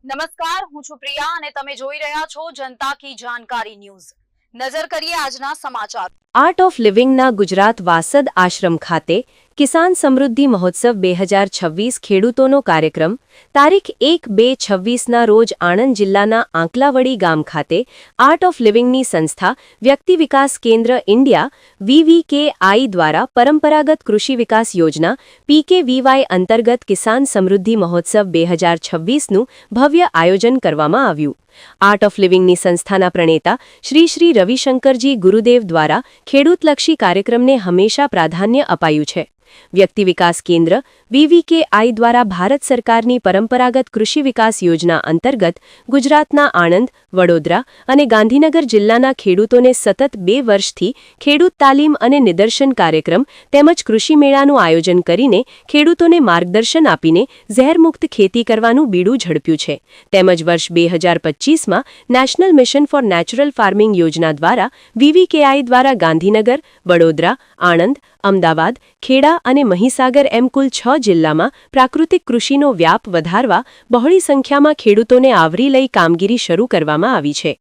નમસ્કાર, હું છું પ્રિયા અને તમે જોઈ રહ્યા છો જનતા કી જાણકારી ન્યૂઝ। નજર કરીએ આજના સમાચાર। આર્ટ ઓફ લિવિંગના ગુજરાત વાસદ આશ્રમ ખાતે કિસાન સમૃદ્ધિ મહોત્સવ 2026 ખેડૂતોનો કાર્યક્રમ તારીખ 1-2-26ના રોજ આણંદ જિલ્લાના આંકલાવડી ગામ ખાતે આર્ટ ઓફ લિવિંગની સંસ્થા વ્યક્તિ વિકાસ કેન્દ્ર ઇન્ડિયા VVKI દ્વારા પરંપરાગત કૃષિ વિકાસ યોજના PKVY અંતર્ગત કિસાન સમૃદ્ધિ મહોત્સવ 2026નું ભવ્ય આયોજન કરવામાં આવ્યું। આર્ટ ઓફ લિવિંગની સંસ્થાના પ્રણેતા શ્રી રવિશંકરજી ગુરુદેવ દ્વારા ખેડૂતલક્ષી કાર્યક્રમને હંમેશા પ્રાધાન્ય અપાયું છે। વ્યક્તિ વિકાસ કેન્દ્ર VVKI દ્વારા ભારત સરકારની પરંપરાગત કૃષિ વિકાસ યોજના અંતર્ગત ગુજરાતના આણંદ, વડોદરા અને ગાંધીનગર જિલ્લાના ખેડૂતોને સતત 2 વર્ષથી ખેડૂત તાલીમ અને નિદર્શન કાર્યક્રમ તેમજ કૃષિ મેળાનું આયોજન કરીને ખેડૂતોને માર્ગદર્શન આપીને ઝેરમુક્ત ખેતી કરવાનું બીડું ઝડપ્યું છે। તેમજ વર્ષ 2025માં national mission for natural farming યોજના દ્વારા VVKI દ્વારા ગાંધીનગર, વડોદરા, આણંદ, અમદાવાદ, ખેડા અને મહીસાગર એમ કુલ 6 જિલ્લામાં પ્રાકૃતિક કૃષિનો વ્યાપ વધારવા બહોળી સંખ્યામાં ખેડૂતોને આવરી લઈ કામગીરી શરૂ કરવામાં આવી છે।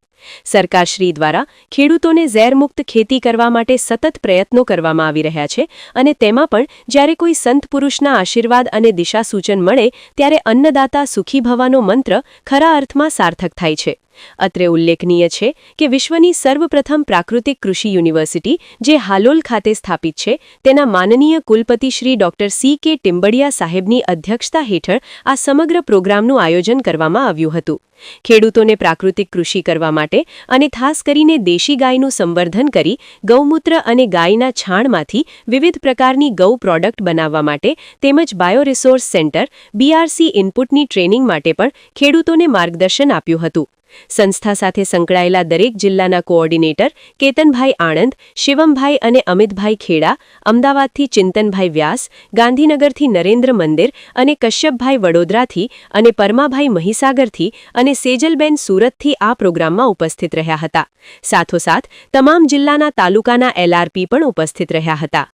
સરકારશ્રી દ્વારા ખેડૂતોને ઝેરમુક્ત ખેતી કરવા માટે સતત પ્રયત્નો કરવામાં આવી રહ્યા છે અને તેમાં પણ જ્યારે કોઈ સંત પુરુષના આશીર્વાદ અને દિશા સૂચન મળે ત્યારે અન્નદાતા સુખી ભવાનો મંત્ર ખરા અર્થમાં સાર્થક થાય છે। અત્રે ઉલ્લેખનીય છે કે વિશ્વની સર્વપ્રથમ પ્રાકૃતિક કૃષિ યુનિવર્સિટી જે હાલોલ ખાતે સ્થાપિત છે તેના માનનીય કુલપતિ શ્રી ડોક્ટર CK ટિમ્બડિયા સાહેબની અધ્યક્ષતા હેઠળ આ સમગ્ર પ્રોગ્રામનું આયોજન કરવામાં આવ્યું હતું। ખેડૂતોને પ્રાકૃતિક કૃષિ કરવા માટે અને ખાસ કરીને દેશી ગાયનું સંવર્ધન કરી ગૌમૂત્ર અને ગાયના છાણમાંથી વિવિધ પ્રકારની ગૌ પ્રોડક્ટ બનાવવા માટે તેમજ બાયોરિસોર્સ સેન્ટર BRC ઇનપુટની ટ્રેનિંગ માટે પણ ખેડૂતોને માર્ગદર્શન આપ્યું હતું। સંસ્થા સાથે સંકળાયેલા દરેક જિલ્લાના કોઓર્ડિનેટર કેતનભાઈ આણંદ, શિવમભાઈ અને અમિતભાઈ ખેડા, અમદાવાદથી ચિંતનભાઈ વ્યાસ, ગાંધીનગરથી નરેન્દ્ર મંદિર અને કશ્યપભાઈ વડોદરાથી અને પરમાભાઈ મહીસાગરથી અને સેજલબેન સુરતથી આ પ્રોગ્રામમાં ઉપસ્થિત રહ્યા હતા। સાથોસાથ તમામ જિલ્લાના તાલુકાના LRP પણ ઉપસ્થિત રહ્યા હતા।